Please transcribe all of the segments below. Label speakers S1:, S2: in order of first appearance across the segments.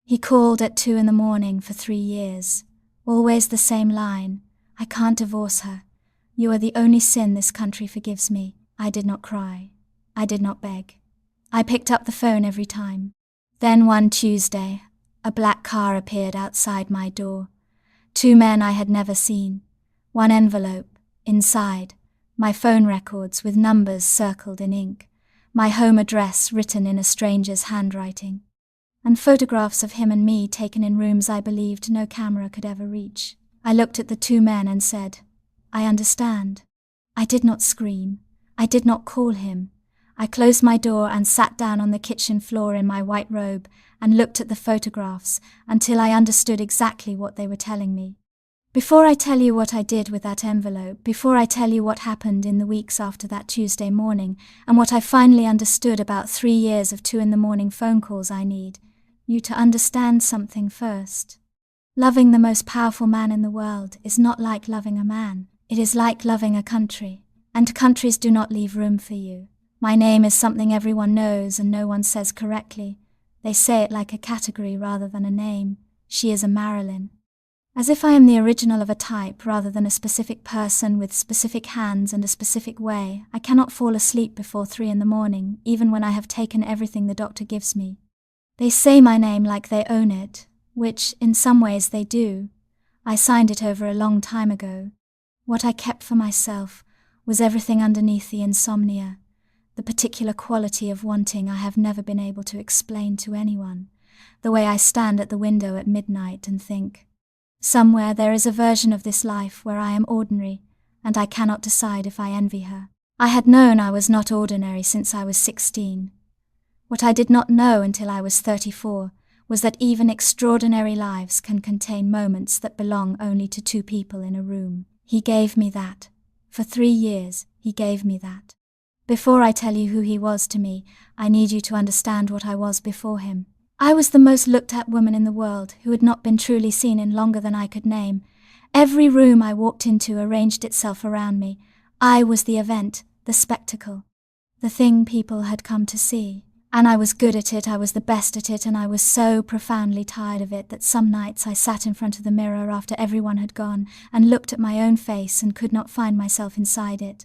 S1: He called at 2 a.m. for 3 years. Always the same line. I can't divorce her. You are the only sin this country forgives me. I did not cry. I did not beg. I picked up the phone every time. Then one Tuesday, a black car appeared outside my door. 2 men I had never seen. One envelope, inside, my phone records with numbers circled in ink, my home address written in a stranger's handwriting, and photographs of him and me taken in rooms I believed no camera could ever reach. I looked at the 2 men and said, I understand. I did not scream. I did not call him. I closed my door and sat down on the kitchen floor in my white robe and looked at the photographs until I understood exactly what they were telling me. Before I tell you what I did with that envelope, before I tell you what happened in the weeks after that Tuesday morning, and what I finally understood about 3 years of 2 a.m. phone calls, I need you to understand something first. Loving the most powerful man in the world is not like loving a man. It is like loving a country, and countries do not leave room for you. My name is something everyone knows and no one says correctly. They say it like a category rather than a name. She is a Marilyn. As if I am the original of a type rather than a specific person with specific hands and a specific way, I cannot fall asleep before 3 a.m, even when I have taken everything the doctor gives me. They say my name like they own it, which in some ways they do. I signed it over a long time ago. What I kept for myself was everything underneath the insomnia, the particular quality of wanting I have never been able to explain to anyone, the way I stand at the window at midnight and think, somewhere there is a version of this life where I am ordinary, and I cannot decide if I envy her. I had known I was not ordinary since I was 16. What I did not know until I was 34 was that even extraordinary lives can contain moments that belong only to 2 people in a room. He gave me that. For 3 years, he gave me that. Before I tell you who he was to me, I need you to understand what I was before him. I was the most looked at woman in the world who had not been truly seen in longer than I could name. Every room I walked into arranged itself around me. I was the event, the spectacle, the thing people had come to see. And I was good at it, I was the best at it, and I was so profoundly tired of it that some nights I sat in front of the mirror after everyone had gone and looked at my own face and could not find myself inside it.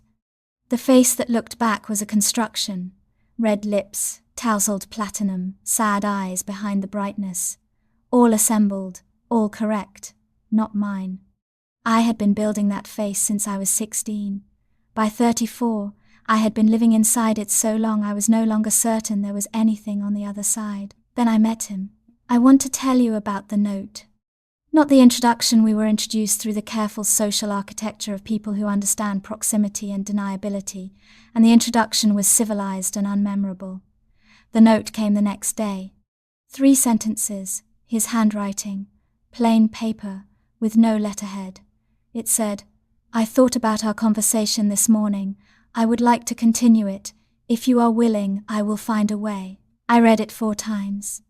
S1: The face that looked back was a construction. Red lips, tousled platinum, sad eyes behind the brightness. All assembled, all correct, not mine. I had been building that face since I was 16. By 34, I had been living inside it so long I was no longer certain there was anything on the other side. Then I met him. I want to tell you about the note. Not the introduction we were introduced through the careful social architecture of people who understand proximity and deniability, and the introduction was civilized and unmemorable. The note came the next day. 3 sentences, his handwriting, plain paper, with no letterhead. It said, I thought about our conversation this morning. I would like to continue it. If you are willing, I will find a way. I read it 4 times.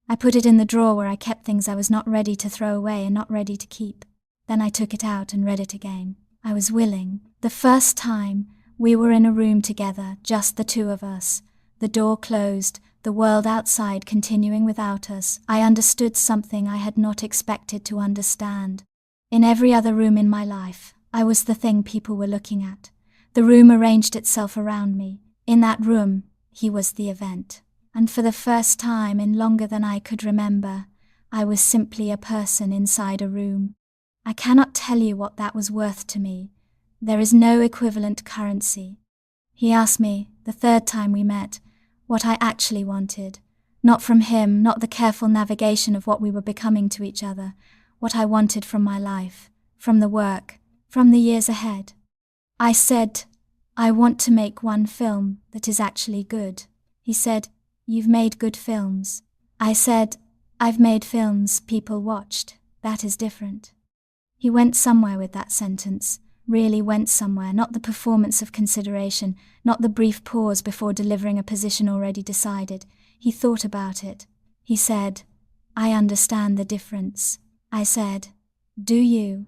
S1: I put it in the drawer where I kept things I was not ready to throw away and not ready to keep. Then I took it out and read it again. I was willing. The first time, we were in a room together, just the 2 of us. The door closed, the world outside continuing without us. I understood something I had not expected to understand. In every other room in my life, I was the thing people were looking at. The room arranged itself around me. In that room, he was the event. And for the first time in longer than I could remember, I was simply a person inside a room. I cannot tell you what that was worth to me. There is no equivalent currency. He asked me, the 3rd time we met, what I actually wanted. Not from him, not the careful navigation of what we were becoming to each other. What I wanted from my life, from the work, from the years ahead. I said, I want to make one film that is actually good. He said, You've made good films. I said, I've made films people watched. That is different. He went somewhere with that sentence, really went somewhere, not the performance of consideration, not the brief pause before delivering a position already decided. He thought about it. He said, I understand the difference. I said, Do you?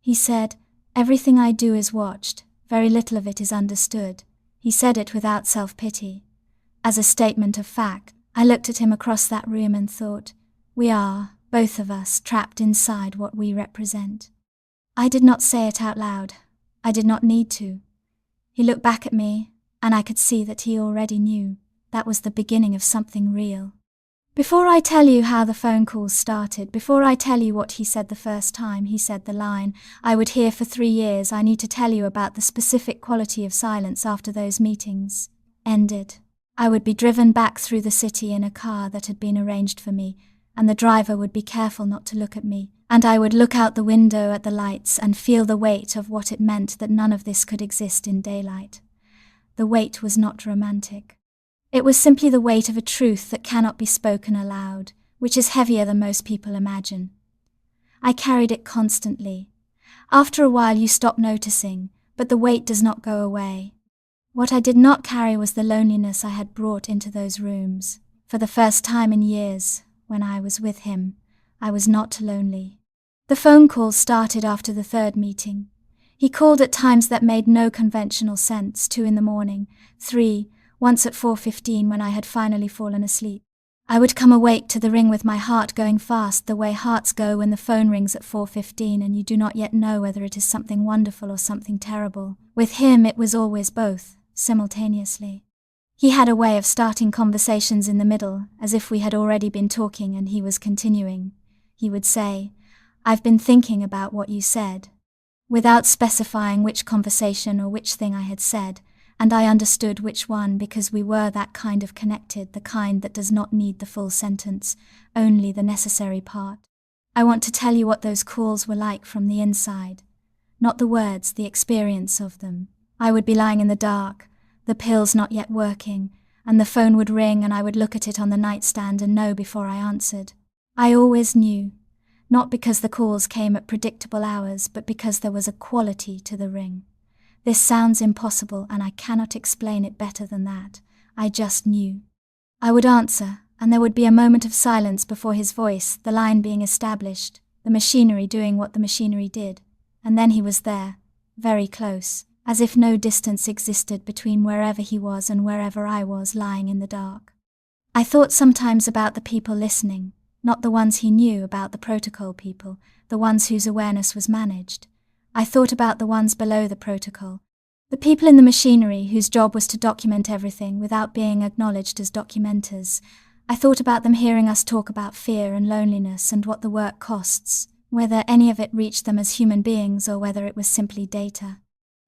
S1: He said, Everything I do is watched. Very little of it is understood. He said it without self-pity. As a statement of fact, I looked at him across that room and thought, We are, both of us, trapped inside what we represent. I did not say it out loud. I did not need to. He looked back at me, and I could see that he already knew. That was the beginning of something real. Before I tell you how the phone calls started, before I tell you what he said the first time he said the line, "I would hear for 3 years," I need to tell you about the specific quality of silence after those meetings ended. I would be driven back through the city in a car that had been arranged for me, and the driver would be careful not to look at me, and I would look out the window at the lights and feel the weight of what it meant that none of this could exist in daylight. The weight was not romantic. It was simply the weight of a truth that cannot be spoken aloud, which is heavier than most people imagine. I carried it constantly. After a while you stop noticing, but the weight does not go away. What I did not carry was the loneliness I had brought into those rooms. For the first time in years, when I was with him, I was not lonely. The phone call started after the 3rd meeting. He called at times that made no conventional sense, 2 in the morning, 3, once at 4:15 when I had finally fallen asleep. I would come awake to the ring with my heart going fast, the way hearts go when the phone rings at 4:15 and you do not yet know whether it is something wonderful or something terrible. With him it was always both, simultaneously. He had a way of starting conversations in the middle, as if we had already been talking and he was continuing. He would say, "I've been thinking about what you said," without specifying which conversation or which thing I had said, and I understood which one because we were that kind of connected, the kind that does not need the full sentence, only the necessary part. I want to tell you what those calls were like from the inside. Not the words, the experience of them. I would be lying in the dark, the pills not yet working, and the phone would ring and I would look at it on the nightstand and know before I answered. I always knew, not because the calls came at predictable hours, but because there was a quality to the ring. This sounds impossible, and I cannot explain it better than that. I just knew. I would answer, and there would be a moment of silence before his voice, the line being established, the machinery doing what the machinery did, and then he was there, very close, as if no distance existed between wherever he was and wherever I was lying in the dark. I thought sometimes about the people listening, not the ones he knew, about the protocol people, the ones whose awareness was managed. I thought about the ones below the protocol, the people in the machinery whose job was to document everything without being acknowledged as documenters. I thought about them hearing us talk about fear and loneliness and what the work costs, whether any of it reached them as human beings or whether it was simply data.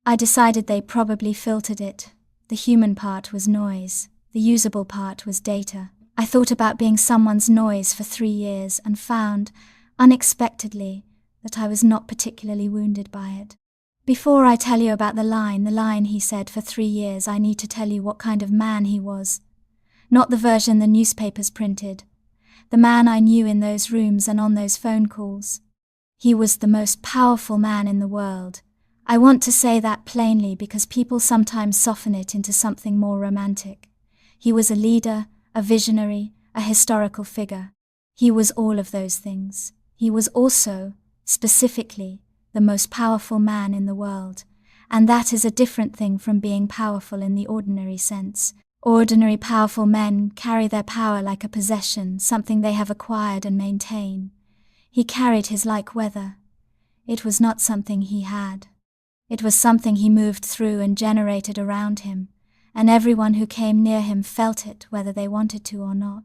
S1: I decided they probably filtered it. The human part was noise, the usable part was data. I thought about being someone's noise for 3 years and found, unexpectedly, that I was not particularly wounded by it. Before I tell you about the line he said for 3 years, I need to tell you what kind of man he was. Not the version the newspapers printed. The man I knew in those rooms and on those phone calls. He was the most powerful man in the world. I want to say that plainly because people sometimes soften it into something more romantic. He was a leader, a visionary, a historical figure. He was all of those things. He was also, specifically, the most powerful man in the world, and that is a different thing from being powerful in the ordinary sense. Ordinary powerful men carry their power like a possession, something they have acquired and maintain. He carried his like weather. It was not something he had. It was something he moved through and generated around him, and everyone who came near him felt it whether they wanted to or not.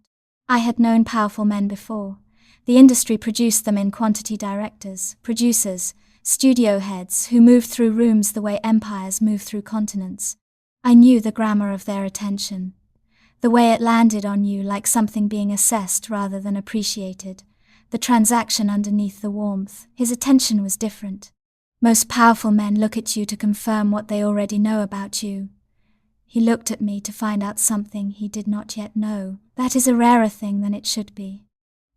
S1: I had known powerful men before. The industry produced them in quantity: directors, producers, studio heads who moved through rooms the way empires move through continents. I knew the grammar of their attention, the way it landed on you like something being assessed rather than appreciated, the transaction underneath the warmth. His attention was different. Most powerful men look at you to confirm what they already know about you. He looked at me to find out something he did not yet know. That is a rarer thing than it should be.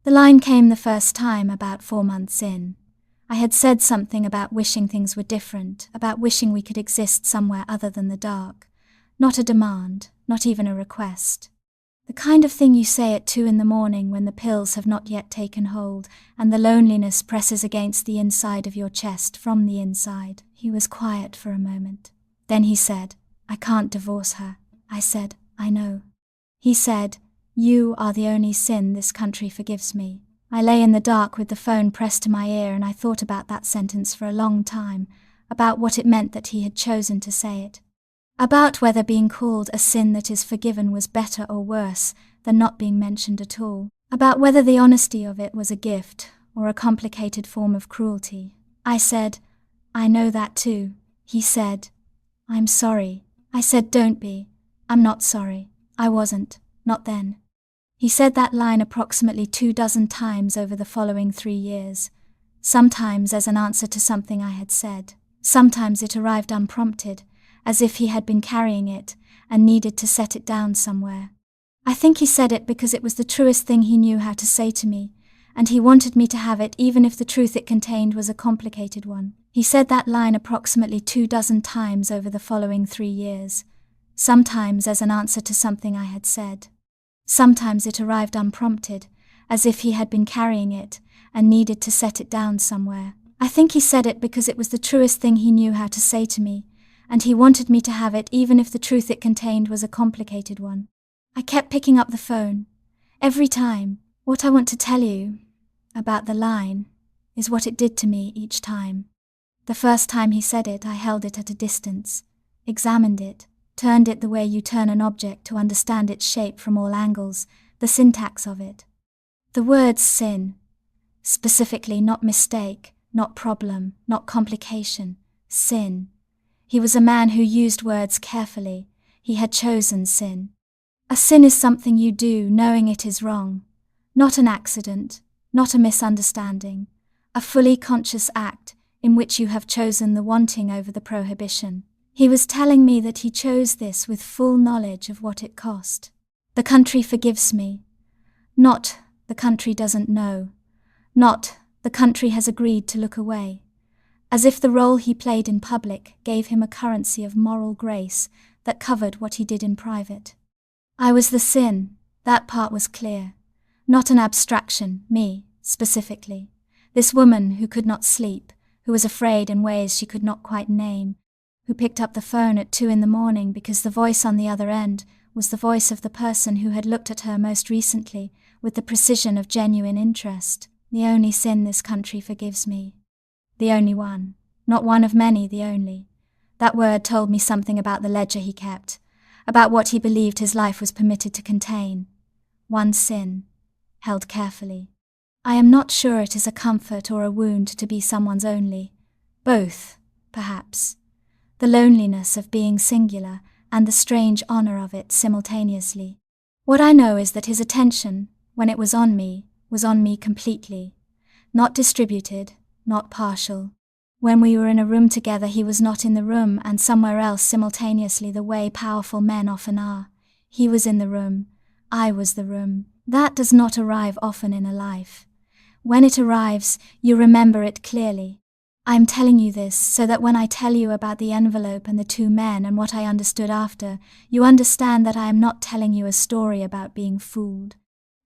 S1: The line came the first time about 4 months in. I had said something about wishing things were different, about wishing we could exist somewhere other than the dark. Not a demand, not even a request. The kind of thing you say at 2 in the morning when the pills have not yet taken hold and the loneliness presses against the inside of your chest from the inside. He was quiet for a moment. Then he said, "I can't divorce her." I said, "I know." He said, "You are the only sin this country forgives me." I lay in the dark with the phone pressed to my ear, and I thought about that sentence for a long time, about what it meant that he had chosen to say it. About whether being called a sin that is forgiven was better or worse than not being mentioned at all. About whether the honesty of it was a gift or a complicated form of cruelty. I said, "I know that too." He said, "I'm sorry." I said, "Don't be. I'm not sorry. I wasn't. Not then." He said that line approximately 24 times over the following 3 years, sometimes as an answer to something I had said. Sometimes it arrived unprompted, as if he had been carrying it and needed to set it down somewhere. I think he said it because it was the truest thing he knew how to say to me, and he wanted me to have it even if the truth it contained was a complicated one. He said that line approximately 24 times over the following 3 years, sometimes as an answer to something I had said. Sometimes it arrived unprompted, as if he had been carrying it and needed to set it down somewhere. I think he said it because it was the truest thing he knew how to say to me, and he wanted me to have it even if the truth it contained was a complicated one. I kept picking up the phone. Every time, what I want to tell you about the line is what it did to me each time. The first time he said it, I held it at a distance, examined it, turned it the way you turn an object to understand its shape from all angles, the syntax of it. The words sin, specifically not mistake, not problem, not complication, sin. He was a man who used words carefully. He had chosen sin. A sin is something you do knowing it is wrong, not an accident, not a misunderstanding, a fully conscious act in which you have chosen the wanting over the prohibition. He was telling me that he chose this with full knowledge of what it cost. The country forgives me. Not the country doesn't know. Not the country has agreed to look away. As if the role he played in public gave him a currency of moral grace that covered what he did in private. I was the sin, that part was clear. Not an abstraction, me, specifically. This woman who could not sleep, who was afraid in ways she could not quite name, who picked up the phone at 2 a.m. because the voice on the other end was the voice of the person who had looked at her most recently with the precision of genuine interest. The only sin this country forgives me. The only one. Not one of many, the only. That word told me something about the ledger he kept, about what he believed his life was permitted to contain. One sin, held carefully. I am not sure it is a comfort or a wound to be someone's only. Both, perhaps. The loneliness of being singular and the strange honor of it simultaneously. What I know is that his attention, when it was on me completely. Not distributed, not partial. When we were in a room together, he was not in the room and somewhere else simultaneously the way powerful men often are. He was in the room. I was the room. That does not arrive often in a life. When it arrives, you remember it clearly. I am telling you this so that when I tell you about the envelope and the 2 men and what I understood after, you understand that I am not telling you a story about being fooled.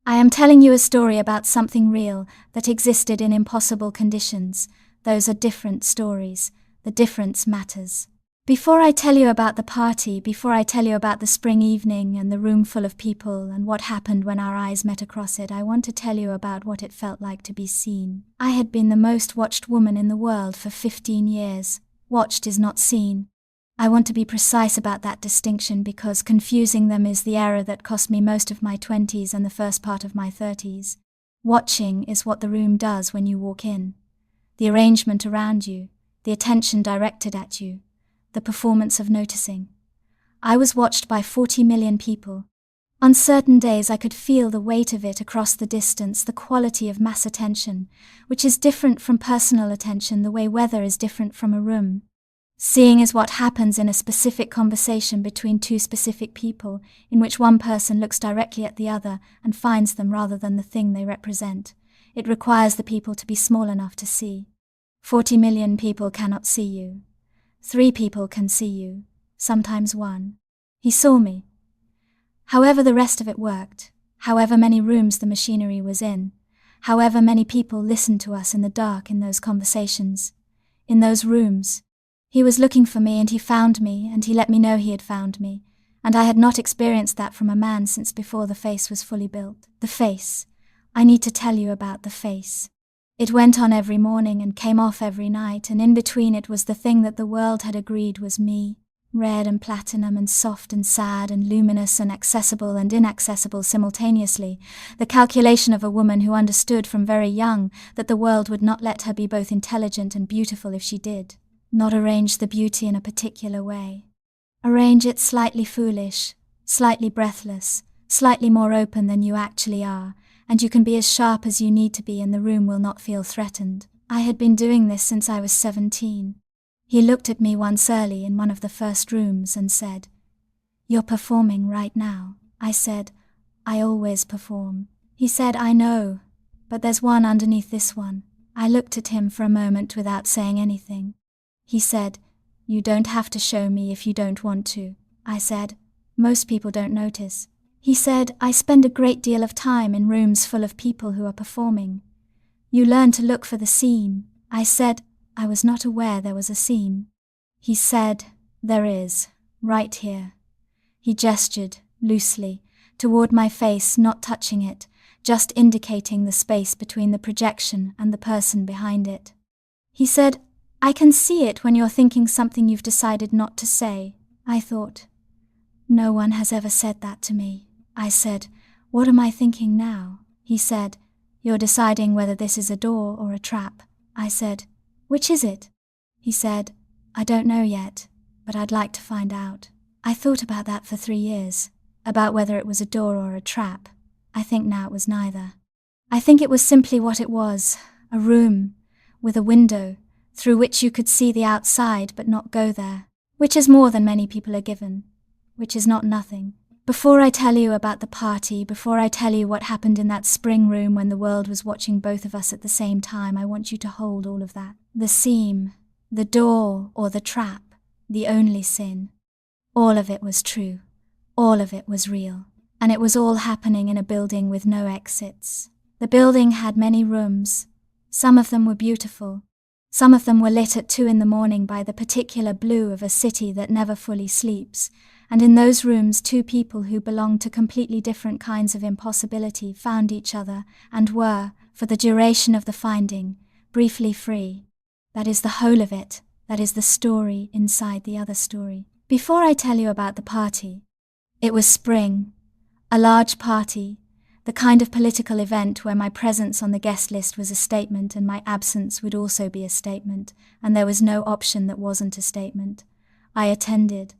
S1: I am telling you a story about something real that existed in impossible conditions. Those are different stories. The difference matters. Before I tell you about the party, before I tell you about the spring evening and the room full of people and what happened when our eyes met across it, I want to tell you about what it felt like to be seen. I had been the most watched woman in the world for 15 years. Watched is not seen. I want to be precise about that distinction because confusing them is the error that cost me most of my 20s and the first part of my 30s. Watching is what the room does when you walk in. The arrangement around you, the attention directed at you, the performance of noticing. I was watched by 40 million people. On certain days I could feel the weight of it across the distance, the quality of mass attention, which is different from personal attention the way weather is different from a room. Seeing is what happens in a specific conversation between 2 specific people, in which one person looks directly at the other and finds them rather than the thing they represent. It requires the people to be small enough to see. 40 million people cannot see you. 3 people can see you, sometimes 1. He saw me. However the rest of it worked, however many rooms the machinery was in, however many people listened to us in the dark in those conversations, in those rooms, he was looking for me and he found me and he let me know he had found me, and I had not experienced that from a man since before the face was fully built. The face, I need to tell you about the face. It went on every morning and came off every night, and in between it was the thing that the world had agreed was me. Red and platinum and soft and sad and luminous and accessible and inaccessible simultaneously, the calculation of a woman who understood from very young that the world would not let her be both intelligent and beautiful if she did, not arrange the beauty in a particular way. Arrange it slightly foolish, slightly breathless, slightly more open than you actually are, and you can be as sharp as you need to be and the room will not feel threatened. I had been doing this since I was 17. He looked at me once early in one of the first rooms and said, "You're performing right now." I said, "I always perform." He said, "I know, but there's one underneath this one." I looked at him for a moment without saying anything. He said, "You don't have to show me if you don't want to." I said, "Most people don't notice." He said, "I spend a great deal of time in rooms full of people who are performing. You learn to look for the scene." I said, "I was not aware there was a scene." He said, "There is, right here." He gestured, loosely, toward my face, not touching it, just indicating the space between the projection and the person behind it. He said, "I can see it when you're thinking something you've decided not to say." I thought, "No one has ever said that to me." I said, "What am I thinking now?" He said, "You're deciding whether this is a door or a trap." I said, "Which is it?" He said, "I don't know yet, but I'd like to find out." I thought about that for 3 years, about whether it was a door or a trap. I think now it was neither. I think it was simply what it was, a room, with a window, through which you could see the outside but not go there, which is more than many people are given, which is not nothing. Before I tell you about the party, before I tell you what happened in that spring room when the world was watching both of us at the same time, I want you to hold all of that. The seam, the door or the trap, the only sin. All of it was true. All of it was real. And it was all happening in a building with no exits. The building had many rooms. Some of them were beautiful. Some of them were lit at 2 a.m. by the particular blue of a city that never fully sleeps, and in those rooms 2 people who belonged to completely different kinds of impossibility found each other and were, for the duration of the finding, briefly free. That is the whole of it. That is the story inside the other story. Before I tell you about the party, it was spring, a large party, the kind of political event where my presence on the guest list was a statement and my absence would also be a statement, and there was no option that wasn't a statement. I attended.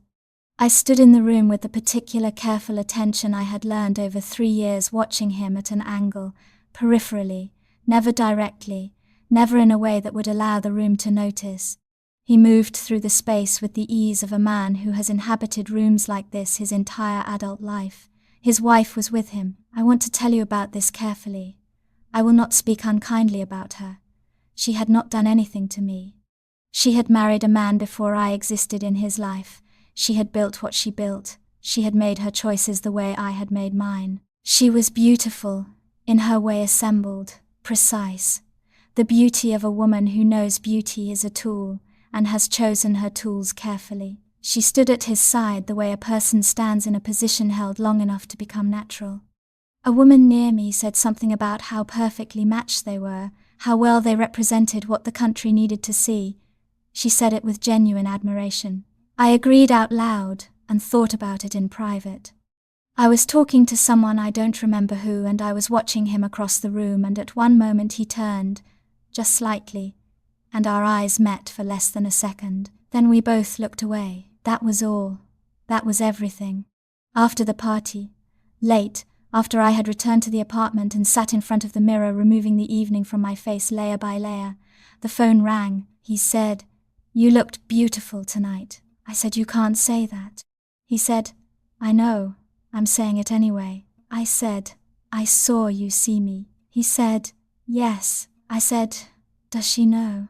S1: I stood in the room with the particular careful attention I had learned over 3 years watching him at an angle, peripherally, never directly, never in a way that would allow the room to notice. He moved through the space with the ease of a man who has inhabited rooms like this his entire adult life. His wife was with him. I want to tell you about this carefully. I will not speak unkindly about her. She had not done anything to me. She had married a man before I existed in his life. She had built what she built. She had made her choices the way I had made mine. She was beautiful, in her way assembled, precise. The beauty of a woman who knows beauty is a tool, and has chosen her tools carefully. She stood at his side the way a person stands in a position held long enough to become natural. A woman near me said something about how perfectly matched they were, how well they represented what the country needed to see. She said it with genuine admiration. I agreed out loud and thought about it in private. I was talking to someone I don't remember who, and I was watching him across the room, and at one moment he turned, just slightly, and our eyes met for less than a second. Then we both looked away. That was all. That was everything. After the party, late, after I had returned to the apartment and sat in front of the mirror removing the evening from my face layer by layer, the phone rang. He said, "You looked beautiful tonight." I said, "You can't say that." He said, "I know. I'm saying it anyway." I said, "I saw you see me." He said, "Yes." I said, "Does she know?"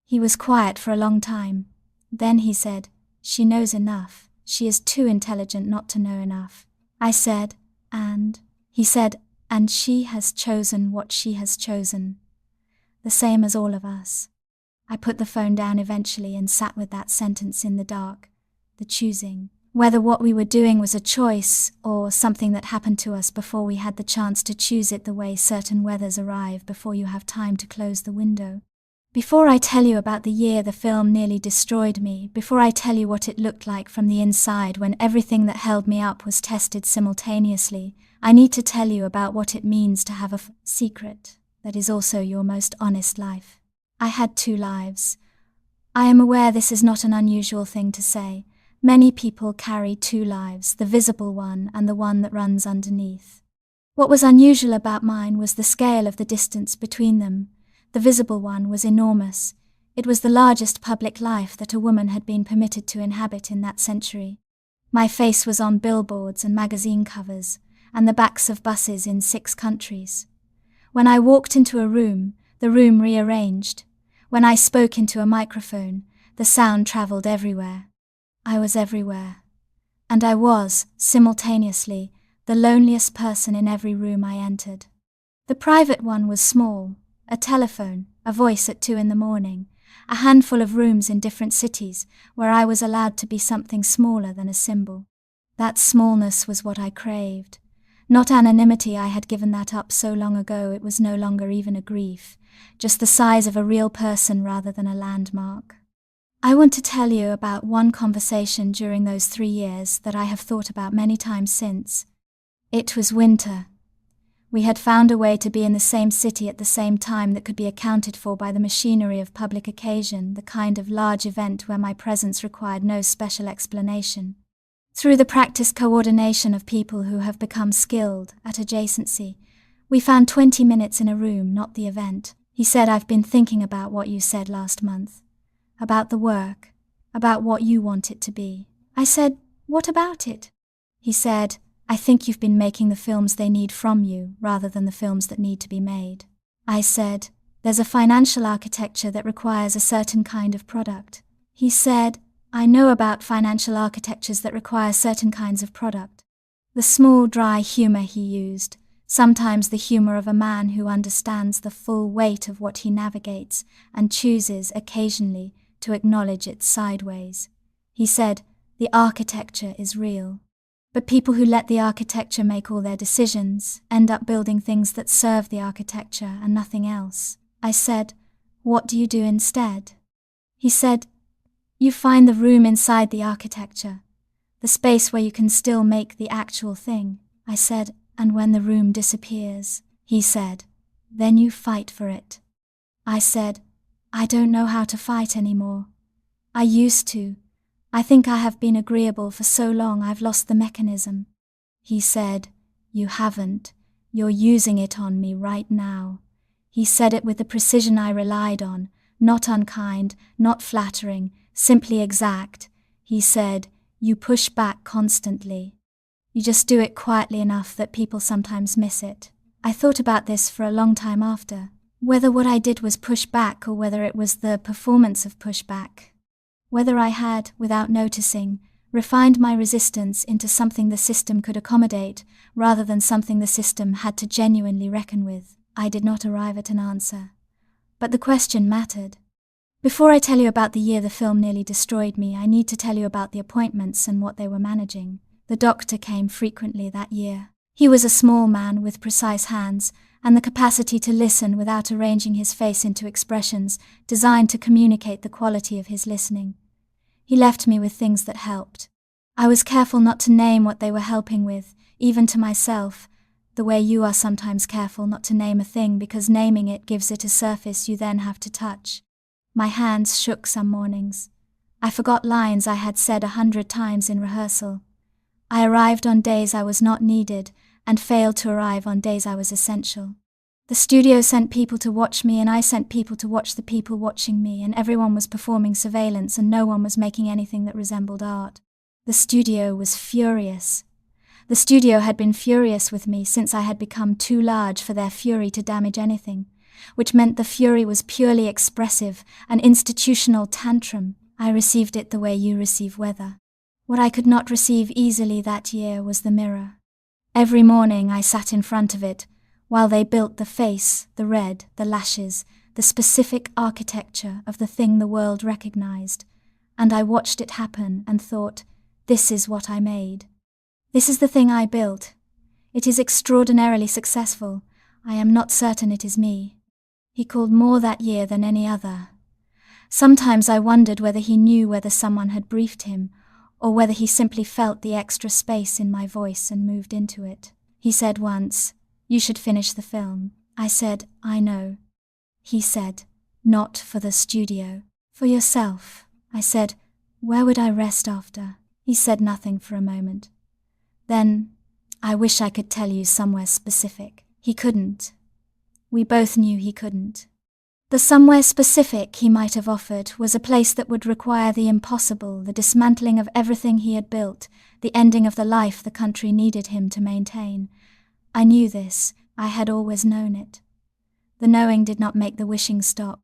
S1: He was quiet for a long time. Then he said, "She knows enough. She is too intelligent not to know enough." I said, "And?" He said, "And she has chosen what she has chosen. The same as all of us." I put the phone down eventually and sat with that sentence in the dark. The choosing. Whether what we were doing was a choice or something that happened to us before we had the chance to choose it, the way certain weathers arrive before you have time to close the window. Before I tell you about the year the film nearly destroyed me, before I tell you what it looked like from the inside when everything that held me up was tested simultaneously, I need to tell you about what it means to have a secret that is also your most honest life. I had 2 lives. I am aware this is not an unusual thing to say. Many people carry 2 lives, the visible one and the one that runs underneath. What was unusual about mine was the scale of the distance between them. The visible one was enormous. It was the largest public life that a woman had been permitted to inhabit in that century. My face was on billboards and magazine covers, and the backs of buses in 6 countries. When I walked into a room, the room rearranged. When I spoke into a microphone, the sound travelled everywhere. I was everywhere. And I was, simultaneously, the loneliest person in every room I entered. The private one was small. A telephone, a voice at 2 a.m, a handful of rooms in different cities where I was allowed to be something smaller than a symbol. That smallness was what I craved. Not anonymity, I had given that up so long ago it was no longer even a grief, just the size of a real person rather than a landmark. I want to tell you about one conversation during those 3 years that I have thought about many times since. It was winter. We had found a way to be in the same city at the same time that could be accounted for by the machinery of public occasion, the kind of large event where my presence required no special explanation. Through the practiced coordination of people who have become skilled at adjacency, we found 20 minutes in a room, not the event. He said, "I've been thinking about what you said last month, about the work, about what you want it to be." I said, "What about it?" He said, "I think you've been making the films they need from you rather than the films that need to be made." I said, "There's a financial architecture that requires a certain kind of product." He said, "I know about financial architectures that require certain kinds of product." The small, dry humor he used, sometimes the humor of a man who understands the full weight of what he navigates and chooses occasionally to acknowledge it sideways. He said, "The architecture is real. But people who let the architecture make all their decisions end up building things that serve the architecture and nothing else." I said, "What do you do instead?" He said, "You find the room inside the architecture, the space where you can still make the actual thing." I said, "And when the room disappears?" He said, "Then you fight for it." I said, "I don't know how to fight anymore. I used to. I think I have been agreeable for so long I've lost the mechanism." He said, "You haven't. You're using it on me right now." He said it with the precision I relied on, not unkind, not flattering, simply exact. He said, "You push back constantly. You just do it quietly enough that people sometimes miss it." I thought about this for a long time after, whether what I did was push back or whether it was the performance of pushback. Whether I had, without noticing, refined my resistance into something the system could accommodate rather than something the system had to genuinely reckon with, I did not arrive at an answer. But the question mattered. Before I tell you about the year the film nearly destroyed me, I need to tell you about the appointments and what they were managing. The doctor came frequently that year. He was a small man with precise hands and the capacity to listen without arranging his face into expressions designed to communicate the quality of his listening. He left me with things that helped. I was careful not to name what they were helping with, even to myself, the way you are sometimes careful not to name a thing because naming it gives it a surface you then have to touch. My hands shook some mornings. I forgot lines I had said 100 times in rehearsal. I arrived on days I was not needed and failed to arrive on days I was essential. The studio sent people to watch me and I sent people to watch the people watching me, and everyone was performing surveillance and no one was making anything that resembled art. The studio was furious. The studio had been furious with me since I had become too large for their fury to damage anything, which meant the fury was purely expressive, an institutional tantrum. I received it the way you receive weather. What I could not receive easily that year was the mirror. Every morning I sat in front of it, while they built the face, the red, the lashes, the specific architecture of the thing the world recognized, and I watched it happen and thought, This is what I made. This is the thing I built. It is extraordinarily successful. I am not certain it is me. He called more that year than any other. Sometimes I wondered whether he knew whether someone had briefed him, or whether he simply felt the extra space in my voice and moved into it. He said once, "You should finish the film." I said, "I know." He said, "Not for the studio, for yourself." I said, "Where would I rest after?" He said nothing for a moment. Then, "I wish I could tell you somewhere specific." He couldn't. We both knew he couldn't. The somewhere specific he might have offered was a place that would require the impossible, the dismantling of everything he had built, the ending of the life the country needed him to maintain. I knew this. I had always known it. The knowing did not make the wishing stop.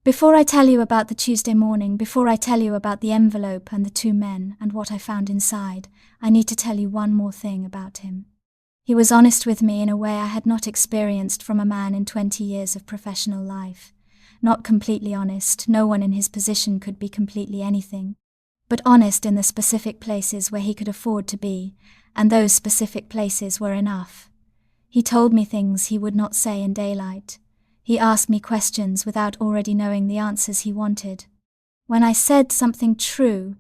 S1: Before I tell you about the Tuesday morning, before I tell you about the envelope and the two men and what I found inside, I need to tell you one more thing about him. He was honest with me in a way I had not experienced from a man in 20 years of professional life. Not completely honest, no one in his position could be completely anything, but honest in the specific places where he could afford to be, and those specific places were enough. He told me things he would not say in daylight. He asked me questions without already knowing the answers he wanted. When I said something true,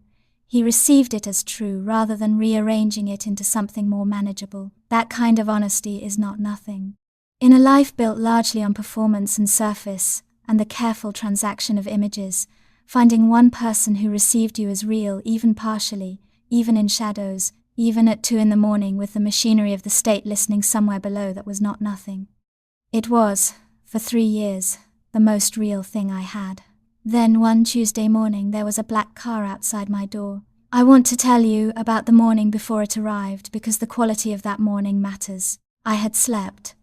S1: he received it as true rather than rearranging it into something more manageable. That kind of honesty is not nothing. In a life built largely on performance and surface, and the careful transaction of images, finding one person who received you as real, even partially, even in shadows, even at 2 a.m. with the machinery of the state listening somewhere below, that was not nothing. It was, for 3 years, the most real thing I had. Then one Tuesday morning there was a black car outside my door. I want to tell you about the morning before it arrived because the quality of that morning matters. I had slept.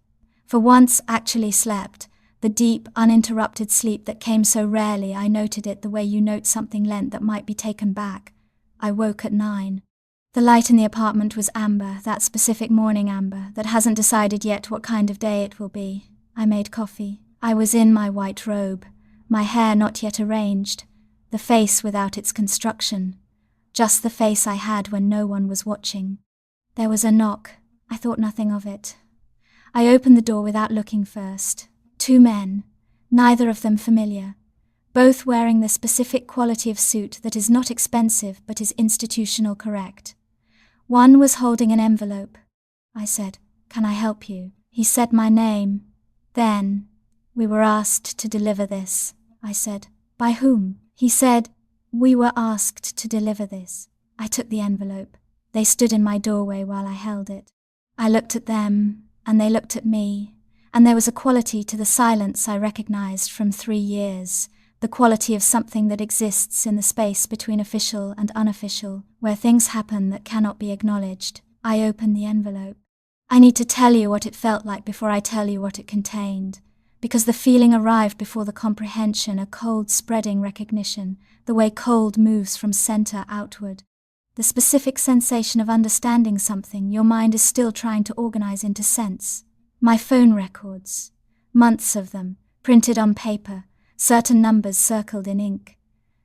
S1: For once actually slept. The deep, uninterrupted sleep that came so rarely, I noted it the way you note something lent that might be taken back. I woke at 9. The light in the apartment was amber, that specific morning amber, that hasn't decided yet what kind of day it will be. I made coffee. I was in my white robe, my hair not yet arranged, the face without its construction, just the face I had when no one was watching. There was a knock. I thought nothing of it. I opened the door without looking first. 2 men, neither of them familiar, both wearing the specific quality of suit that is not expensive but is institutional correct. One was holding an envelope. I said, "Can I help you?" He said my name. Then, "We were asked to deliver this." I said, "By whom?" He said, "We were asked to deliver this." I took the envelope. They stood in my doorway while I held it. I looked at them, and they looked at me. And there was a quality to the silence I recognized from 3 years, the quality of something that exists in the space between official and unofficial, where things happen that cannot be acknowledged. I opened the envelope. I need to tell you what it felt like before I tell you what it contained, because the feeling arrived before the comprehension, a cold spreading recognition, the way cold moves from center outward. The specific sensation of understanding something your mind is still trying to organize into sense. My phone records, months of them, printed on paper, certain numbers circled in ink.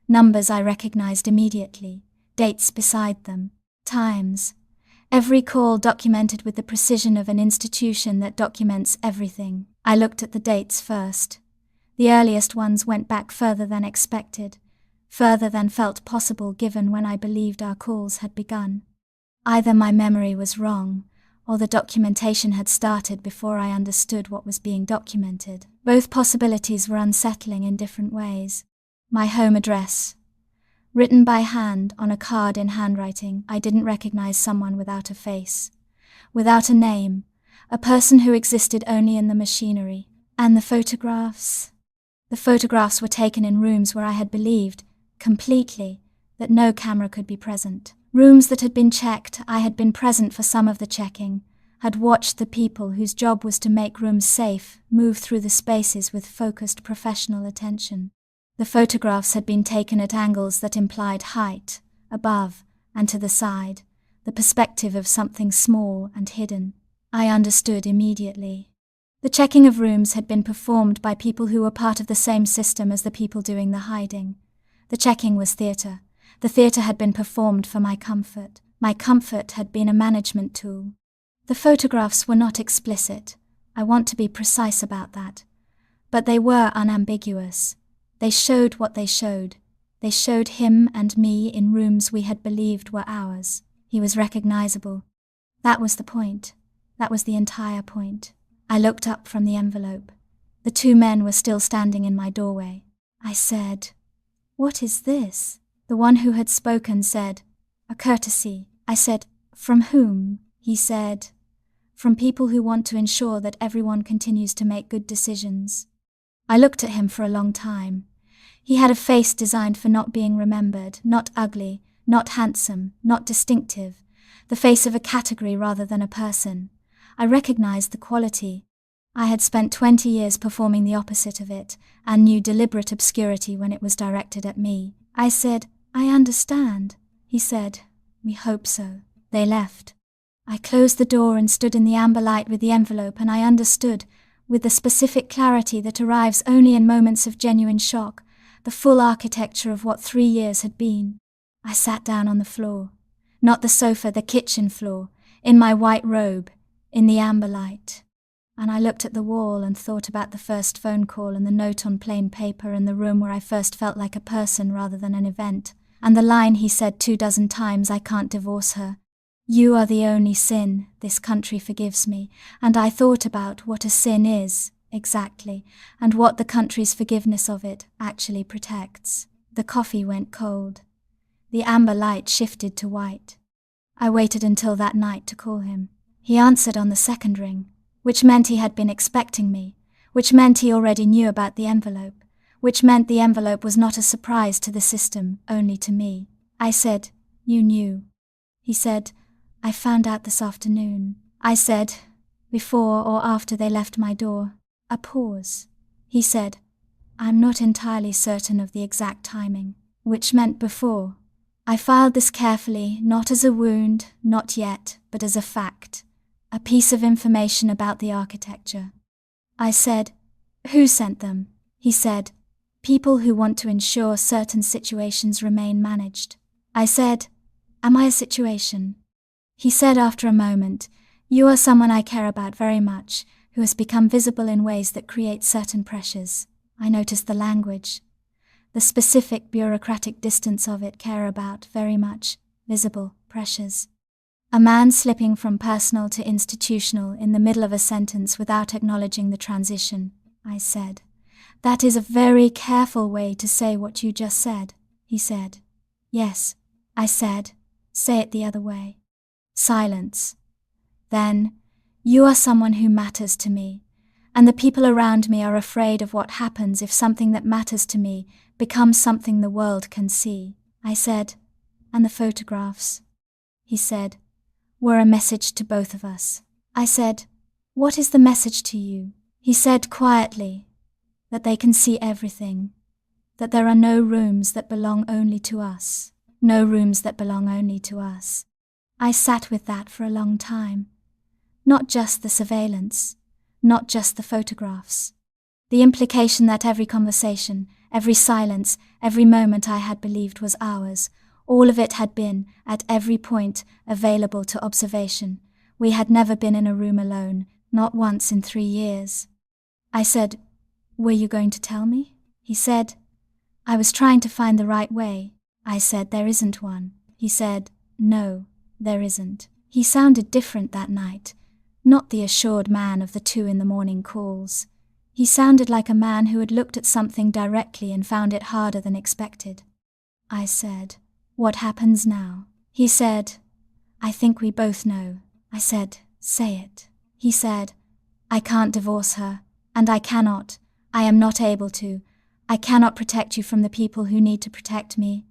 S1: Numbers I recognized immediately, dates beside them, times. Every call documented with the precision of an institution that documents everything. I looked at the dates first. The earliest ones went back further than expected, further than felt possible given when I believed our calls had begun. Either my memory was wrong, or the documentation had started before I understood what was being documented. Both possibilities were unsettling in different ways. My home address. Written by hand on a card in handwriting, I didn't recognize someone without a face, without a name, a person who existed only in the machinery. And the photographs? The photographs were taken in rooms where I had believed, completely, that no camera could be present. Rooms that had been checked. I had been present for some of the checking, had watched the people whose job was to make rooms safe move through the spaces with focused professional attention. The photographs had been taken at angles that implied height, above, and to the side, the perspective of something small and hidden. I understood immediately. The checking of rooms had been performed by people who were part of the same system as the people doing the hiding. The checking was theatre. The theatre had been performed for my comfort. My comfort had been a management tool. The photographs were not explicit. I want to be precise about that. But they were unambiguous. They showed what they showed. They showed him and me in rooms we had believed were ours. He was recognizable. That was the point. That was the entire point. I looked up from the envelope. The two men were still standing in my doorway. I said, "What is this?" The one who had spoken said, "A courtesy." I said, "From whom?" He said, "From people who want to ensure that everyone continues to make good decisions." I looked at him for a long time. He had a face designed for not being remembered, not ugly, not handsome, not distinctive, the face of a category rather than a person. I recognized the quality. I had spent 20 years performing the opposite of it, and knew deliberate obscurity when it was directed at me. I said, "I understand." He said, "We hope so." They left. I closed the door and stood in the amber light with the envelope, and I understood, with the specific clarity that arrives only in moments of genuine shock, the full architecture of what 3 years had been. I sat down on the floor. Not the sofa, the kitchen floor, in my white robe, in the amber light. And I looked at the wall and thought about the first phone call and the note on plain paper in the room where I first felt like a person rather than an event, and the line he said 24 times, "I can't divorce her. You are the only sin this country forgives me." And I thought about what a sin is, exactly, and what the country's forgiveness of it actually protects. The coffee went cold. The amber light shifted to white. I waited until that night to call him. He answered on the second ring, which meant he had been expecting me, which meant he already knew about the envelope, which meant the envelope was not a surprise to the system, only to me. I said, "You knew." He said, "I found out this afternoon." I said, "Before or after they left my door?" A pause. He said, "I'm not entirely certain of the exact timing," which meant before. I filed this carefully, not as a wound, not yet, but as a fact, a piece of information about the architecture. I said, "Who sent them?" He said, "People who want to ensure certain situations remain managed." I said, "Am I a situation?" He said after a moment, "You are someone I care about very much, who has become visible in ways that create certain pressures." I noticed the language, the specific bureaucratic distance of it, care about, very much, visible, pressures. A man slipping from personal to institutional in the middle of a sentence without acknowledging the transition. I said, "That is a very careful way to say what you just said." He said, "Yes." I said, "Say it the other way." Silence. Then, "You are someone who matters to me, and the people around me are afraid of what happens if something that matters to me becomes something the world can see." I said, "And the photographs," he said, "were a message to both of us." I said, "What is the message to you?" He said quietly, "That they can see everything, that there are no rooms that belong only to us, no rooms that belong only to us." I sat with that for a long time. Not just the surveillance, not just the photographs. The implication that every conversation, every silence, every moment I had believed was ours, all of it had been, at every point, available to observation. We had never been in a room alone, not once in 3 years. I said, "Were you going to tell me?" He said, "I was trying to find the right way." I said, "There isn't one." He said, "No, there isn't." He sounded different that night, not the assured man of the 2 a.m. calls. He sounded like a man who had looked at something directly and found it harder than expected. I said, "What happens now?" He said, "I think we both know." I said, "Say it." He said, "I can't divorce her, and I cannot. I am not able to. I cannot protect you from the people who need to protect me."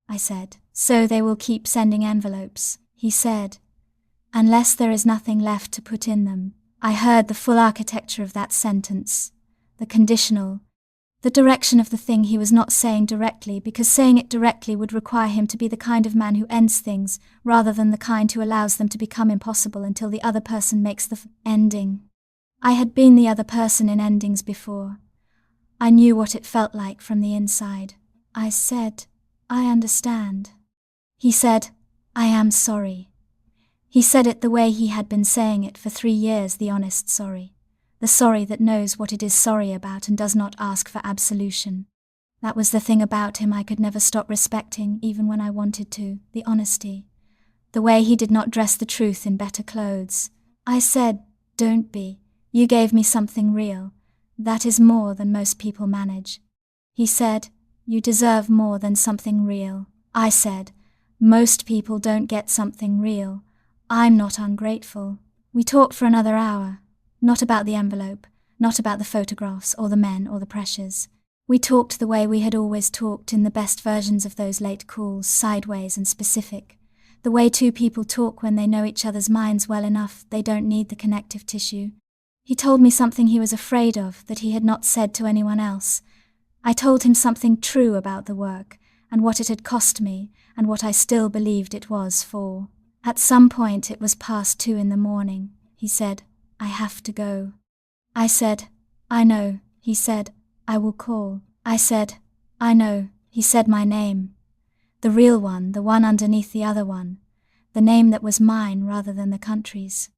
S1: I said, "So they will keep sending envelopes." He said, "Unless there is nothing left to put in them." I heard the full architecture of that sentence, the conditional, the direction of the thing he was not saying directly, because saying it directly would require him to be the kind of man who ends things, rather than the kind who allows them to become impossible until the other person makes the ending. I had been the other person in endings before. I knew what it felt like from the inside. I said, I understand. He said, I am sorry. He said it the way he had been saying it for 3 years, the honest sorry. The sorry that knows what it is sorry about and does not ask for absolution. That was the thing about him I could never stop respecting, even when I wanted to, the honesty. The way he did not dress the truth in better clothes. I said, don't be. You gave me something real. That is more than most people manage. He said, you deserve more than something real. I said, most people don't get something real. I'm not ungrateful. We talked for another hour. Not about the envelope, not about the photographs or the men or the pressures. We talked the way we had always talked in the best versions of those late calls, sideways and specific. The way two people talk when they know each other's minds well enough, they don't need the connective tissue. He told me something he was afraid of that he had not said to anyone else. I told him something true about the work and what it had cost me and what I still believed it was for. At some point it was past 2 a.m. He said, I have to go. I said, I know. He said, I will call. I said, I know. He said my name. The real one, the one underneath the other one. The name that was mine rather than the country's.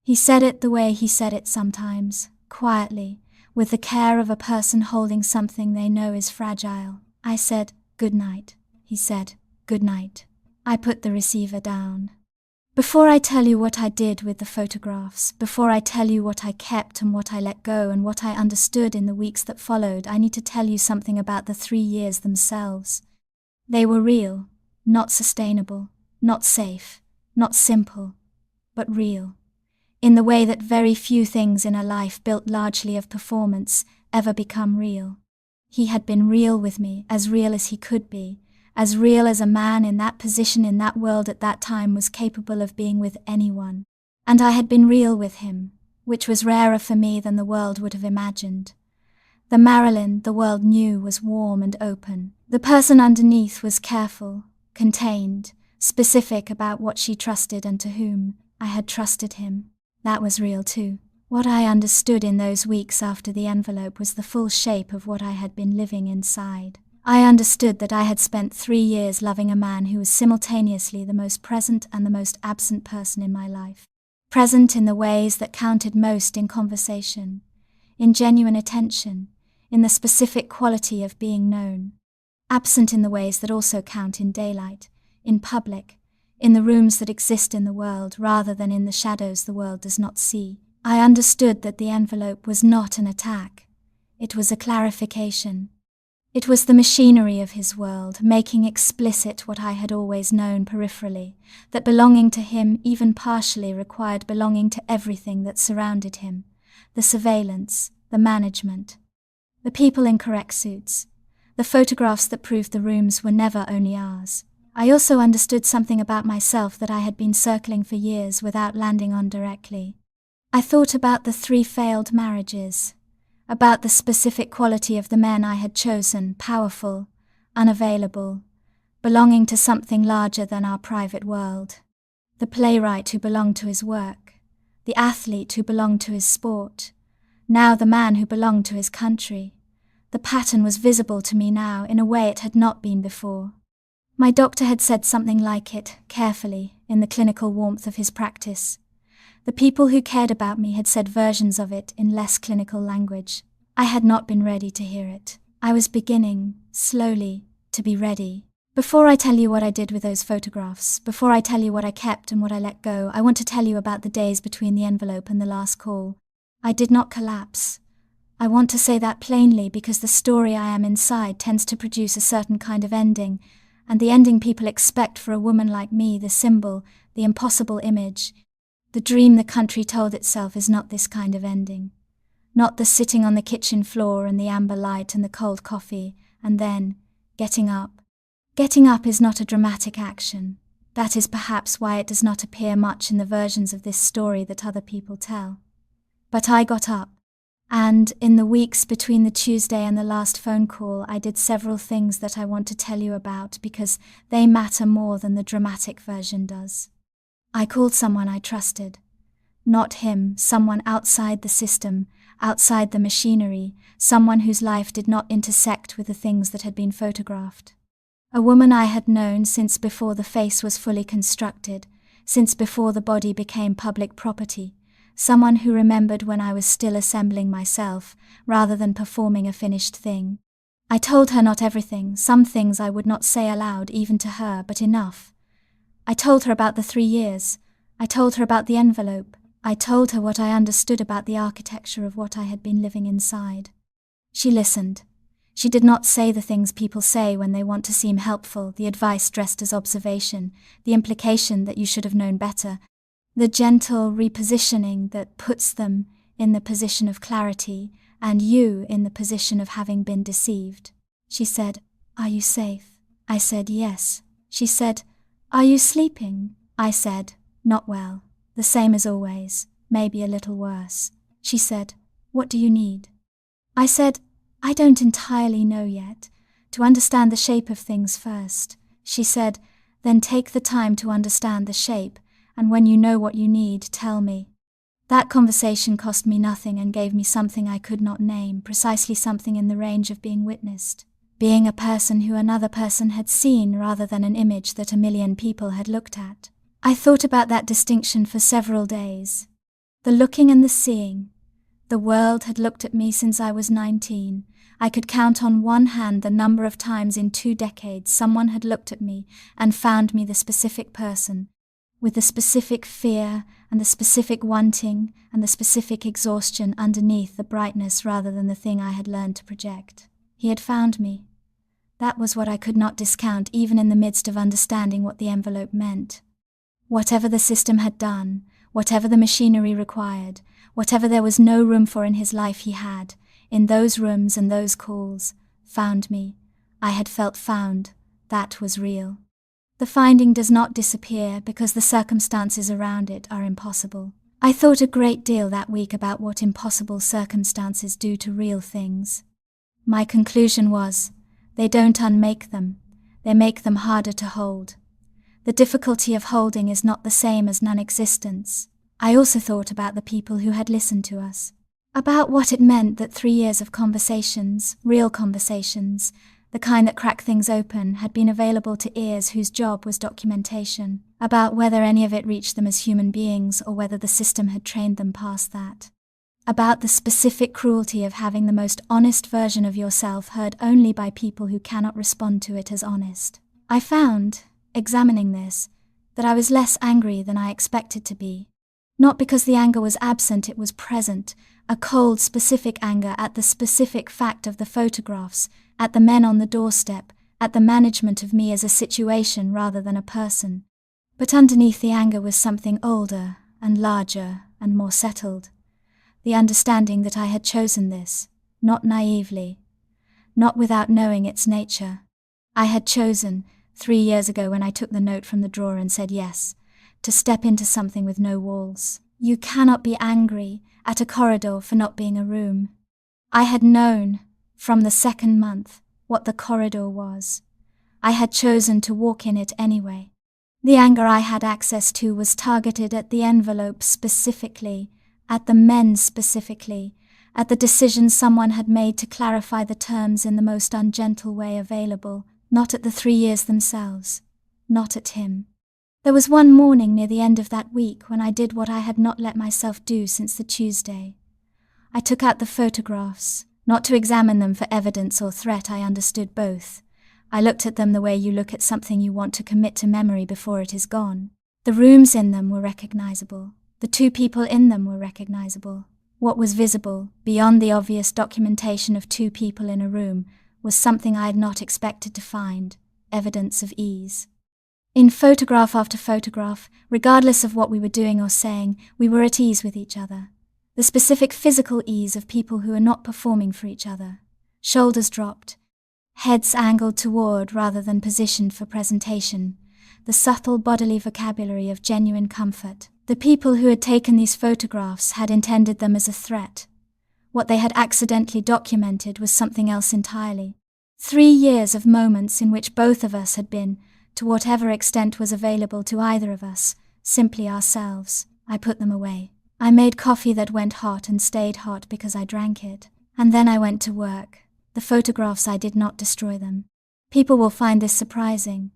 S1: He said it the way he said it sometimes, quietly, with the care of a person holding something they know is fragile. I said, good night. He said, good night. I put the receiver down. Before I tell you what I did with the photographs, before I tell you what I kept and what I let go and what I understood in the weeks that followed, I need to tell you something about the 3 years themselves. They were real, not sustainable, not safe, not simple, but real. In the way that very few things in a life built largely of performance ever become real. He had been real with me, as real as he could be, as real as a man in that position in that world at that time was capable of being with anyone. And I had been real with him, which was rarer for me than the world would have imagined. The Marilyn the world knew was warm and open. The person underneath was careful, contained, specific about what she trusted and to whom. I had trusted him. That was real too. What I understood in those weeks after the envelope was the full shape of what I had been living inside. I understood that I had spent 3 years loving a man who was simultaneously the most present and the most absent person in my life. Present in the ways that counted most in conversation, in genuine attention, in the specific quality of being known. Absent in the ways that also count in daylight, in public, in the rooms that exist in the world rather than in the shadows the world does not see. I understood that the envelope was not an attack. It was a clarification. It was the machinery of his world, making explicit what I had always known peripherally, that belonging to him even partially required belonging to everything that surrounded him, the surveillance, the management, the people in correct suits, the photographs that proved the rooms were never only ours. I also understood something about myself that I had been circling for years without landing on directly. I thought about the 3 failed marriages, about the specific quality of the men I had chosen, powerful, unavailable, belonging to something larger than our private world. The playwright who belonged to his work, the athlete who belonged to his sport, now the man who belonged to his country. The pattern was visible to me now in a way it had not been before. My doctor had said something like it, carefully, in the clinical warmth of his practice. The people who cared about me had said versions of it in less clinical language. I had not been ready to hear it. I was beginning, slowly, to be ready. Before I tell you what I did with those photographs, before I tell you what I kept and what I let go, I want to tell you about the days between the envelope and the last call. I did not collapse. I want to say that plainly because the story I am inside tends to produce a certain kind of ending, and the ending people expect for a woman like me, the symbol, the impossible image. The dream the country told itself is not this kind of ending. Not the sitting on the kitchen floor and the amber light and the cold coffee, and then getting up. Getting up is not a dramatic action. That is perhaps why it does not appear much in the versions of this story that other people tell. But I got up, and in the weeks between the Tuesday and the last phone call, I did several things that I want to tell you about because they matter more than the dramatic version does. I called someone I trusted. Not him, someone outside the system, outside the machinery, someone whose life did not intersect with the things that had been photographed. A woman I had known since before the face was fully constructed, since before the body became public property, someone who remembered when I was still assembling myself, rather than performing a finished thing. I told her not everything, some things I would not say aloud even to her, but enough. I told her about the 3 years. I told her about the envelope. I told her what I understood about the architecture of what I had been living inside. She listened. She did not say the things people say when they want to seem helpful, the advice dressed as observation, the implication that you should have known better, the gentle repositioning that puts them in the position of clarity and you in the position of having been deceived. She said, "Are you safe?" I said, "Yes." She said, "Are you sleeping?" I said, "Not well. The same as always, maybe a little worse." She said, "What do you need?" I said, "I don't entirely know yet. To understand the shape of things first." She said, "Then take the time to understand the shape, and when you know what you need, tell me." That conversation cost me nothing and gave me something I could not name, precisely something in the range of being witnessed, being a person who another person had seen rather than an image that a million people had looked at. I thought about that distinction for several days. The looking and the seeing. The world had looked at me since I was 19. I could count on one hand the number of times in 2 decades someone had looked at me and found me the specific person, with the specific fear and the specific wanting and the specific exhaustion underneath the brightness rather than the thing I had learned to project. He had found me. That was what I could not discount even in the midst of understanding what the envelope meant. Whatever the system had done, whatever the machinery required, whatever there was no room for in his life, he had, in those rooms and those calls, found me. I had felt found. That was real. The finding does not disappear because the circumstances around it are impossible. I thought a great deal that week about what impossible circumstances do to real things. My conclusion was, they don't unmake them, they make them harder to hold. The difficulty of holding is not the same as non-existence. I also thought about the people who had listened to us, about what it meant that 3 years of conversations, real conversations, the kind that crack things open, had been available to ears whose job was documentation, about whether any of it reached them as human beings or whether the system had trained them past that, about the specific cruelty of having the most honest version of yourself heard only by people who cannot respond to it as honest. I found, examining this, that I was less angry than I expected to be. Not because the anger was absent, it was present, a cold, specific anger at the specific fact of the photographs, at the men on the doorstep, at the management of me as a situation rather than a person. But underneath the anger was something older and larger and more settled. The understanding that I had chosen this, not naively, not without knowing its nature. I had chosen, 3 years ago when I took the note from the drawer and said yes, to step into something with no walls. You cannot be angry at a corridor for not being a room. I had known, from the 2nd month, what the corridor was. I had chosen to walk in it anyway. The anger I had access to was targeted at the envelope specifically, at the men specifically, at the decision someone had made to clarify the terms in the most ungentle way available, not at the 3 years themselves, not at him. There was one morning near the end of that week when I did what I had not let myself do since the Tuesday. I took out the photographs, not to examine them for evidence or threat. I understood both. I looked at them the way you look at something you want to commit to memory before it is gone. The rooms in them were recognizable. The 2 people in them were recognizable. What was visible, beyond the obvious documentation of 2 people in a room, was something I had not expected to find, evidence of ease. In photograph after photograph, regardless of what we were doing or saying, we were at ease with each other. The specific physical ease of people who are not performing for each other. Shoulders dropped, heads angled toward rather than positioned for presentation. The subtle bodily vocabulary of genuine comfort. The people who had taken these photographs had intended them as a threat. What they had accidentally documented was something else entirely. 3 years of moments in which both of us had been, to whatever extent was available to either of us, simply ourselves. I put them away. I made coffee that went hot and stayed hot because I drank it. And then I went to work. The photographs, I did not destroy them. People will find this surprising.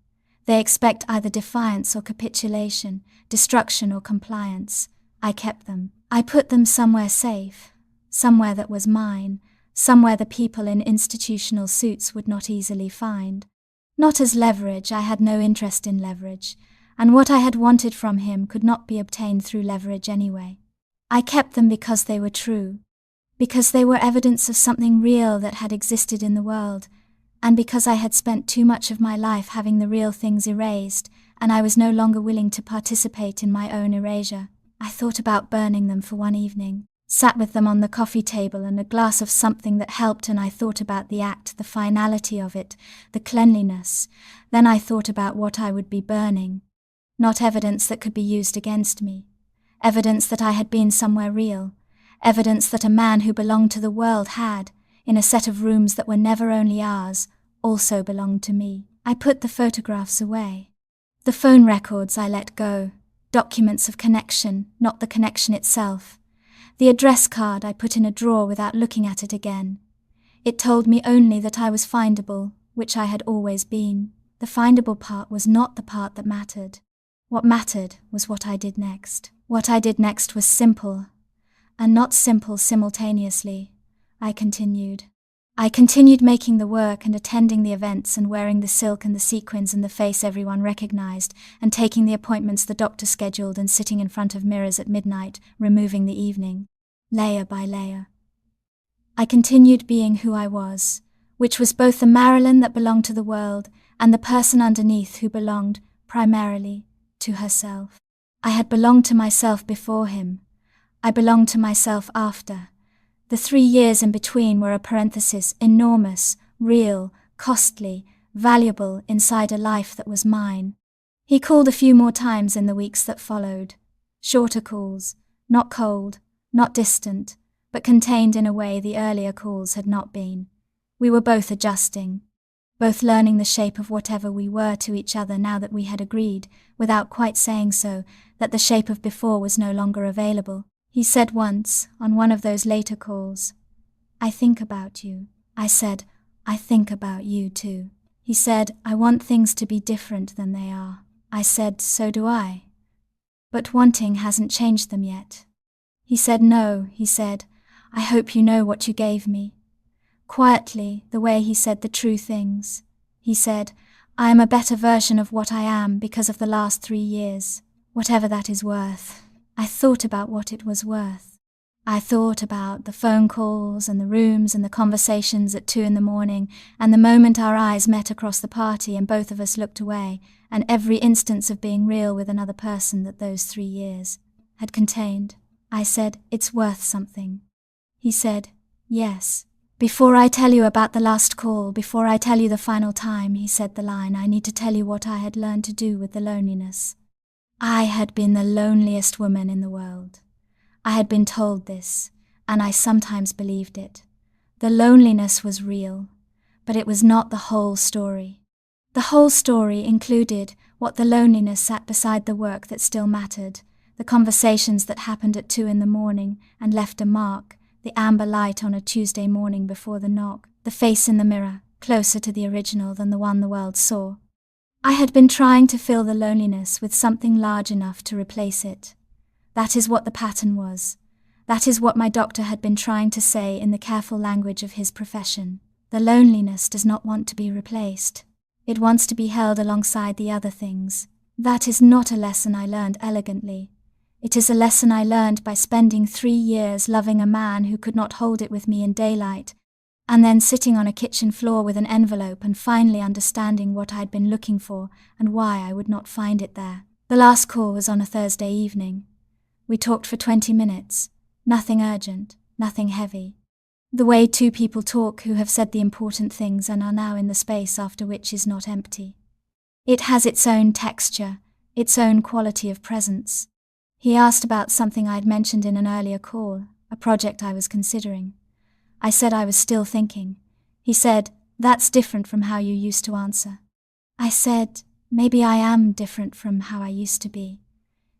S1: They expect either defiance or capitulation, destruction or compliance. I kept them. I put them somewhere safe, somewhere that was mine, somewhere the people in institutional suits would not easily find. Not as leverage, I had no interest in leverage, and what I had wanted from him could not be obtained through leverage anyway. I kept them because they were true, because they were evidence of something real that had existed in the world, and because I had spent too much of my life having the real things erased, and I was no longer willing to participate in my own erasure. I thought about burning them for one evening, sat with them on the coffee table and a glass of something that helped, and I thought about the act, the finality of it, the cleanliness. Then I thought about what I would be burning. Not evidence that could be used against me. Evidence that I had been somewhere real. Evidence that a man who belonged to the world had, in a set of rooms that were never only ours, also belonged to me. I put the photographs away. The phone records I let go. Documents of connection, not the connection itself. The address card I put in a drawer without looking at it again. It told me only that I was findable, which I had always been. The findable part was not the part that mattered. What mattered was what I did next. What I did next was simple, and not simple simultaneously. I continued making the work and attending the events and wearing the silk and the sequins and the face everyone recognized, and taking the appointments the doctor scheduled and sitting in front of mirrors at midnight, removing the evening, layer by layer. I continued being who I was, which was both the Marilyn that belonged to the world and the person underneath who belonged, primarily, to herself. I had belonged to myself before him. I belonged to myself after. The 3 years in between were a parenthesis, enormous, real, costly, valuable inside a life that was mine. He called a few more times in the weeks that followed. Shorter calls, not cold, not distant, but contained in a way the earlier calls had not been. We were both adjusting, both learning the shape of whatever we were to each other now that we had agreed, without quite saying so, that the shape of before was no longer available. He said once, on one of those later calls, "I think about you." I said, "I think about you too." He said, "I want things to be different than they are." I said, "So do I. But wanting hasn't changed them yet." He said, "No," he said, "I hope you know what you gave me." Quietly, the way he said the true things. He said, "I am a better version of what I am because of the last 3 years, whatever that is worth." I thought about what it was worth. I thought about the phone calls and the rooms and the conversations at 2 a.m, and the moment our eyes met across the party and both of us looked away, and every instance of being real with another person that those 3 years had contained. I said, "It's worth something." He said, "Yes." "Before I tell you about the last call, before I tell you the final time," he said the line, "I need to tell you what I had learned to do with the loneliness." I had been the loneliest woman in the world. I had been told this, and I sometimes believed it. The loneliness was real, but it was not the whole story. The whole story included what the loneliness sat beside the work that still mattered, the conversations that happened at 2 a.m. and left a mark, the amber light on a Tuesday morning before the knock, the face in the mirror, closer to the original than the one the world saw. I had been trying to fill the loneliness with something large enough to replace it. That is what the pattern was. That is what my doctor had been trying to say in the careful language of his profession. The loneliness does not want to be replaced. It wants to be held alongside the other things. That is not a lesson I learned elegantly. It is a lesson I learned by spending 3 years loving a man who could not hold it with me in daylight, and then sitting on a kitchen floor with an envelope and finally understanding what I had been looking for and why I would not find it there. The last call was on a Thursday evening. We talked for 20 minutes. Nothing urgent, nothing heavy. The way 2 people talk who have said the important things and are now in the space after which is not empty. It has its own texture, its own quality of presence. He asked about something I had mentioned in an earlier call, a project I was considering. I said I was still thinking. He said, "That's different from how you used to answer." I said, "Maybe I am different from how I used to be."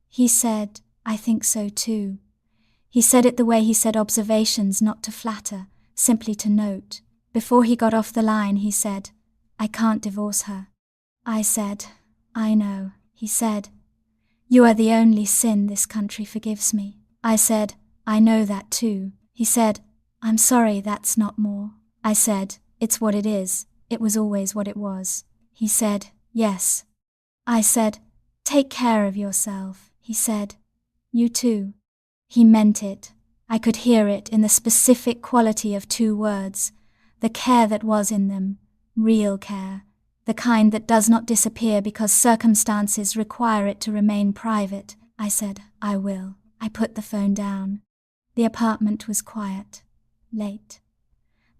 S1: He said, "I think so too." He said it the way he said observations, not to flatter, simply to note. Before he got off the line, he said, I can't divorce her. I said, I know. He said, you are the only sin this country forgives me. I said, I know that too. He said, I'm sorry, that's not more. I said, it's what it is. It was always what it was. He said, yes. I said, take care of yourself. He said, you too. He meant it. I could hear it in the specific quality of 2 words, the care that was in them, real care, the kind that does not disappear because circumstances require it to remain private. I said, I will. I put the phone down. The apartment was quiet, late.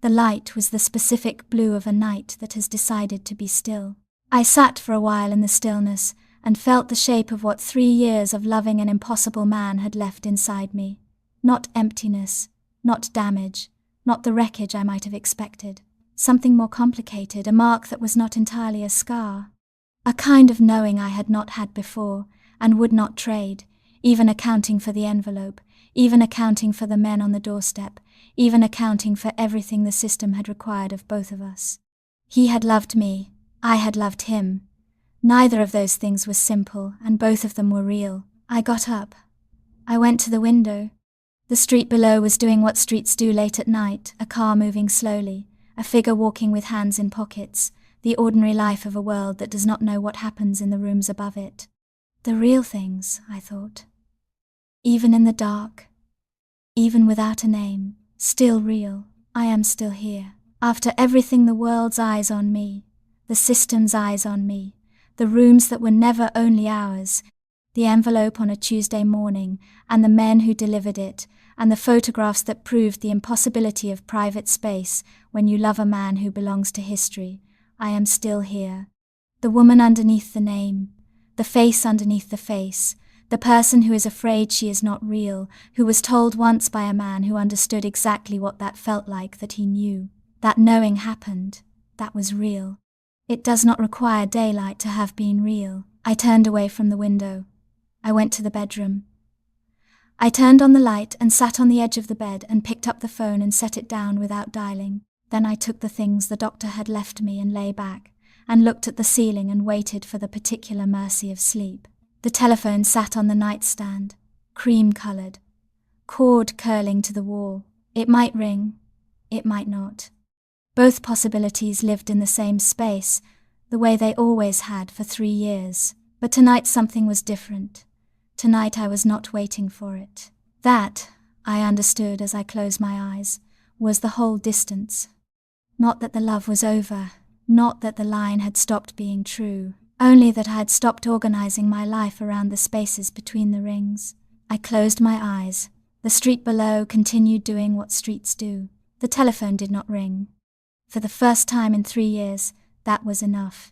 S1: The light was the specific blue of a night that has decided to be still. I sat for a while in the stillness and felt the shape of what 3 years of loving an impossible man had left inside me. Not emptiness, not damage, not the wreckage I might have expected. Something more complicated, a mark that was not entirely a scar. A kind of knowing I had not had before and would not trade, even accounting for the envelope, even accounting for the men on the doorstep, even accounting for everything the system had required of both of us. He had loved me, I had loved him. Neither of those things was simple, and both of them were real. I got up. I went to the window. The street below was doing what streets do late at night, a car moving slowly, a figure walking with hands in pockets, the ordinary life of a world that does not know what happens in the rooms above it. The real things, I thought. Even in the dark, even without a name, still real. I am still here. After everything, the world's eyes on me, the system's eyes on me, the rooms that were never only ours, the envelope on a Tuesday morning, and the men who delivered it, and the photographs that proved the impossibility of private space when you love a man who belongs to history. I am still here. The woman underneath the name, the face underneath the face, the person who is afraid she is not real, who was told once by a man who understood exactly what that felt like, that he knew. That knowing happened. That was real. It does not require daylight to have been real. I turned away from the window. I went to the bedroom. I turned on the light and sat on the edge of the bed and picked up the phone and set it down without dialing. Then I took the things the doctor had left me and lay back, and looked at the ceiling and waited for the particular mercy of sleep. The telephone sat on the nightstand, cream-coloured, cord curling to the wall. It might ring, it might not. Both possibilities lived in the same space, the way they always had for 3 years. But tonight something was different. Tonight I was not waiting for it. That, I understood as I closed my eyes, was the whole distance. Not that the love was over, not that the line had stopped being true, only that I had stopped organizing my life around the spaces between the rings. I closed my eyes. The street below continued doing what streets do. The telephone did not ring. For the first time in 3 years, that was enough.